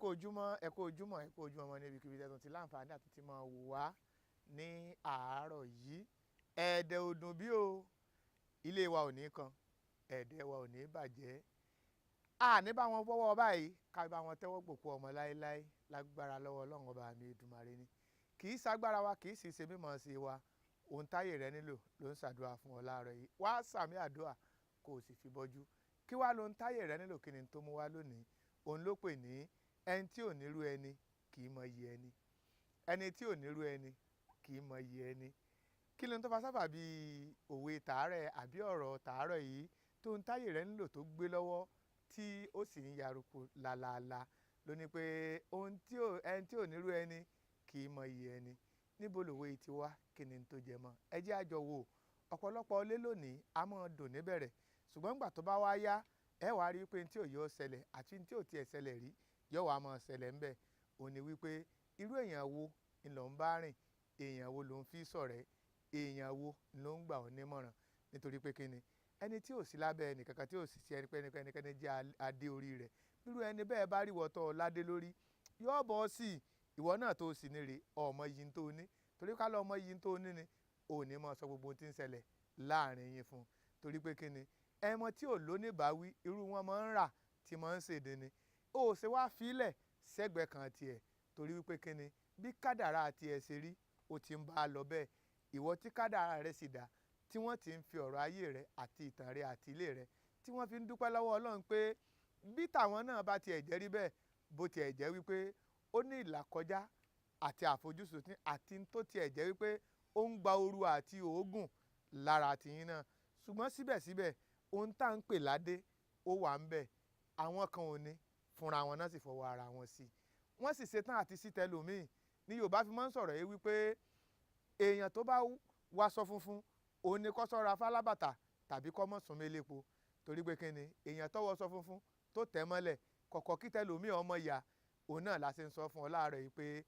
kú ojúmọ́ ẹ kú ojúmọ́ ọmọ níbi kíbi tẹ́tún ti láǹfààní àti ti máa wò wá ní àárọ̀ yìí. Ẹ̀ẹ́dẹ̀ ọdún bí o, ilé wa ò ní kan, ẹ̀ẹ́dẹ̀ wa ò ní bàjẹ́. Ní bá wọn fọwọ́ báyìí ká bá wọn tẹ́wọ́ gbòkú ọmọ láéláé lágbára lọ́wọ́ Ọlọ́run ọba mi Èdùmàrè ni. Kì í ṣagbára wa, kì í sì ṣe mímọ̀ sí wa. Ohun táyè rẹ nílò ló ń ṣàdúrà fún ọ láàárọ̀ yìí. Wá sàmì àdúrà kó o sì fi bọ́jú. Kí wá lóhun táyè rẹ nílò, kí ni tó mú wá lónìí? Òun ló pè ní ẹni tí ò nírú ẹni kì í mọ iyì ẹni. Ẹni tí ò nírú ẹni kì í mọ iyì ẹni. Kí ló ń tó fa sábà bí òwe tàárẹ̀ àbí ọ̀rọ̀ tàárọ̀ yìí tó ń táyè rẹ nílò tó gbé lọ́wọ́ tí ó sì ń yaruku làlàlà ló ní pé ẹni tí ò nírú ẹni kì í mọ iyì ẹni. Níbo lòwe yìí ti wá, kí ni tó jẹ mọ́? Ẹ jẹ́ àjọ wò. Ọ̀pọ̀lọpọ̀ ilé lónìí a máa dùn níbẹ̀rẹ̀, ṣùgbọ́n nígbà tó bá wá yá ẹ wá rí pé tí ò yóò ṣẹlẹ̀ àti tí ò tiẹ̀ ṣẹlẹ̀ rí yóò wá máa ṣẹlẹ̀ ńbẹ̀. Ó ní wípé irú èèyàn wo ló ń bá rìn, èèyàn wo ló ń fi ṣọ̀rẹ́, èèyàn wo ló ń gbà ọ́ nímọ̀ràn. Nítorí pé kí ni ẹni tí ò sí lábẹ́ ẹnì kankan tí ò sì sí ẹnikẹ́ni jẹ́ adé orí rẹ̀, irú ẹni bẹ́ẹ̀ bá rí wọ́tọ̀ ládé lórí yóò bọ́ sí ìwọ náà tó sì ní rè ọmọ yìí tó ní. Torí ká lọ ọmọ yìí tó ní ni ò ní mọ̀ sọ gbogbo ohun tí ń ṣẹlẹ̀ láàrin yín fún. Torí pé kí ni ẹmọ tí ò lóníbàáwí irú wọn máa ń rà tí máa ń ṣèdè ni. Ó ṣe wá fílẹ̀ sẹ́gbẹ̀ẹ́ kan tiẹ̀ torí wípé kí ni bí kádàrá tiẹ̀ ṣe rí ó ti ń bá a lọ bẹ́ẹ̀. Ìwọ tí kádàrá rẹ sì dá tí wọ́n ti ń fi ọ̀rọ̀ ayé rẹ àti ìtàn rẹ àti ilé rẹ tí wọ́n fi ń dúpẹ́ lọ́wọ́ Ọlọ́run pé bí tàwọn náà bá tiẹ̀ jẹ́ rí bẹ́ẹ̀, bó tiẹ̀ jẹ́ wípé ó ní ìlàkọjá àti àfojúsùn àti tó tiẹ̀ jẹ́ wípé ó ń gba ooru àti òógùn lára tiyín náà. Ṣùgbọ́n síbẹ̀síbẹ̀ ohun tá à ń pè ládé ó wà ń bẹ̀. Àwọn kan ò ní fúnra wọn náà sì fọwọ́ ara wọn sí. Wọ́n sì ṣetán àti sí tẹlòmíì. Ní Yorùbá fi máa ń sọ̀rọ̀ yìí wípé èèyàn tó bá waṣọ funfun òun ni kó ṣọ́ra fálábàtà tàbí kó mọ̀ sún mélépo. Torí pé kí ni èèyàn tó wọṣọ funfun tó tẹ̀ mọ́lẹ̀ kọ̀kọ́ kí tẹlòmíì ọmọ ìyá òun náà la ṣe ń sọ fún ọ láàárọ̀ yìí pé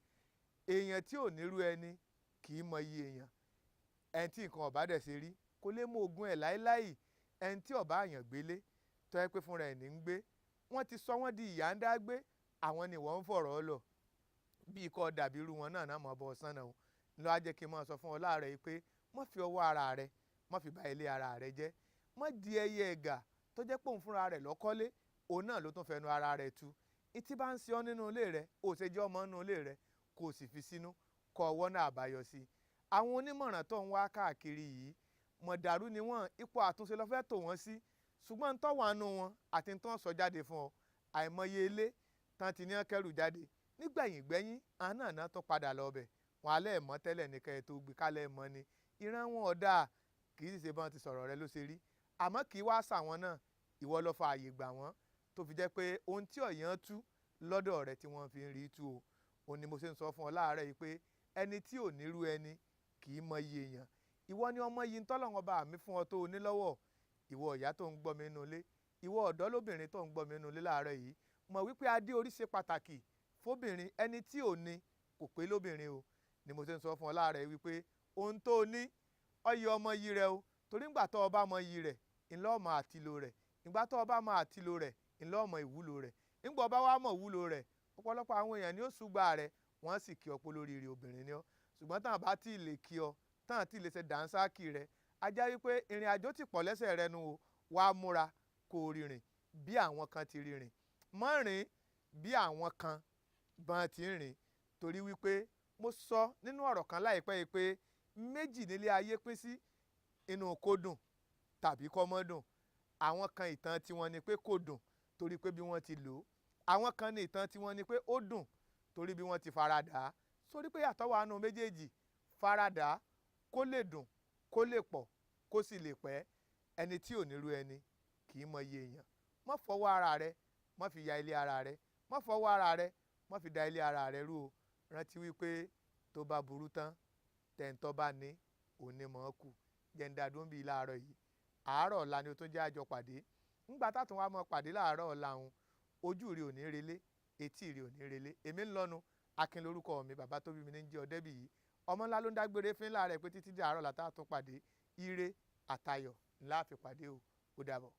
èèyàn tí ò nírú ẹni kì í mọ iye èèyàn. Ẹni tí nǹkan ọ̀bá dẹ̀ ṣe rí kò lè mọ ogún ẹ̀ láéláé. Ẹni tí ọ̀bá àyàn gbélé tó yẹ pé fúnra ẹ̀ ní ń gbé, wọ́n ti sọ wọ́n di ìyá ń dá gbé, àwọn ni wọ́n ń fọ̀rọ̀ lọ bí ikọ̀ dàbí irú wọn náà mọ̀ bọ́ sánà o. Ló á jẹ́ kí n máa sọ fún ọ láàárọ̀ yìí pé má fi ọwọ́ ara rẹ má fi bà ilé ara rẹ jẹ́. Má di ẹyẹ ẹ̀gà tó jẹ́ pé òun fúnra rẹ̀ lọ́kọ́lé òun náà ló tún fẹnu ara rẹ̀ tu. Ìtí bá ń ṣe ọ́ nínú ilé rẹ ó ṣe jẹ́ ọmọ nínú ilé rẹ kó o sì fi sínú kọ ọwọ́ náà àbáyọ sí i. Àwọn onímọ̀ràn tó ń wá káàkiri yìí mọ̀dàrú ni wọ́n, ipò àtúnṣe ló fẹ́ tò wọ́n sí. Ṣùgbọ́n ń tọ́wọ́ àánú wọn àti ń tọ́ sọ jáde fún ọ. Àìmọye ilé tán ti ní kẹ́rù jáde nígbẹ̀yìn gbẹ́yìn àná náà tó padà lọ bẹ̀. Wọn alẹ́ mọ́ tẹ́lẹ̀ ní kẹ́ ẹ tó gbé kálẹ̀ mọ́ ni. Ìran wọn ọ̀dà kì í sì ṣe bọ́n ti sọ̀rọ̀ rẹ ló ṣe rí. Àmọ́ kì í wá sàwọn náà ìwọ ló fa àyè gbà wọ́n tó fi jẹ́ pé ohun tí ọ̀yàn tú lọ́dọ̀ rẹ tí wọ́n fi ń rí tú o. Òun ni mo ṣe ń sọ fún ọ láàárọ̀ yìí pé ẹni tí ò nírú ẹni kì í mọ iye èèyàn. Ìwọ ni ọmọ yìí ń tọ́lọ́wọ́n bá mi fún ọ tó o ní lọ́wọ́. Ìwọ ìyá tó ń gbọ́ mi nínú ilé, ìwọ ọ̀dọ́ lóbìnrin tó ń gbọ́ mi nínú ilé láàárọ̀ yìí, mọ̀ wípé adé orí ṣe pàtàkì fóbìnrin. Ẹni tí ò ní kò pé lóbìnrin o. Ni mo ṣe ń sọ fún ọ láàárọ̀ yìí wípé ohun tó o ní ọyẹ ọmọ yìí rẹ o. Torí ńgbà tó o bá mọ iyì rẹ̀ ńlọ ọmọ àtìlò rẹ̀, ìgbà tó o bá mọ àtìlò rẹ̀ ńlọ ọmọ ìwúlò rẹ̀, ńgbà ọba wa mọ̀ ìwúlò rẹ̀ ọ̀pọ̀lọpọ̀ àwọn èèyàn ni ó ṣùgbà rẹ̀ wọ́n sì kí ọ pé lóríire obìnrin ni ọ. Ṣùgbọ́n táwọn bá tí ì lè kí ọ táwọn tí ì lè ṣe dànsákì rẹ ajá wípé ìrìn àjò ti pọ̀ lẹ́sẹ̀ rẹ nu o. Wàá múra kó o rìnrìn bí àwọn kan ti rìnrìn, mọ́ rìn bí àwọn kan bọ́n ti ń rìn. Torí wípé mo sọ nínú ọ̀rọ̀ kan láìpẹ́ yìí pé méjì nílé ayé pín sí, inú kó dùn tàbí kó mọ́ dùn. Àwọn kan ìtàn tiwọn ni pé kò dùn torí pé bí wọ́n ti lò ó. Àwọn kan ní ìtàn tiwọn ni pé ó dùn torí bí wọ́n ti faradà á. Sórí pé yàtọ̀ wà nù méjèèjì, faradà kó lè dùn kó lè pọ̀ kó sì lè pẹ́. Ẹni tí ò nírú ẹni kì í mọ iye èèyàn. Má fọwọ́ ara rẹ má fi ya ilé ara rẹ, má fọwọ́ ara rẹ má fi da ilé ara rẹ rú o. Rántí wípé tó bá burú tán tẹ̀ǹtọ́ bá ní òní mọ̀ ọ́ kù. Jẹ́ǹdà dún bíi láàárọ̀ yìí. Àárọ̀ ọ̀la ni o tún jẹ́ àjọ pàdé. Ńgbà tátùn wa mọ̀ pàdé láàárọ̀ ọ̀la òun, ojú rí ò ní relé, etí rí ò ní relé. Èmi ń lọ́nu Akin lórúkọ mi, bàbá tó bí mi ní jẹ́ Odebiyi. Ọmọ ńlá ló ń dágbére fún láàárọ̀ pé títí di àárọ̀ ọ̀la tá tún pàdé. Ire àtayọ̀ ńlá fi pàdé o. Ó dàbọ̀.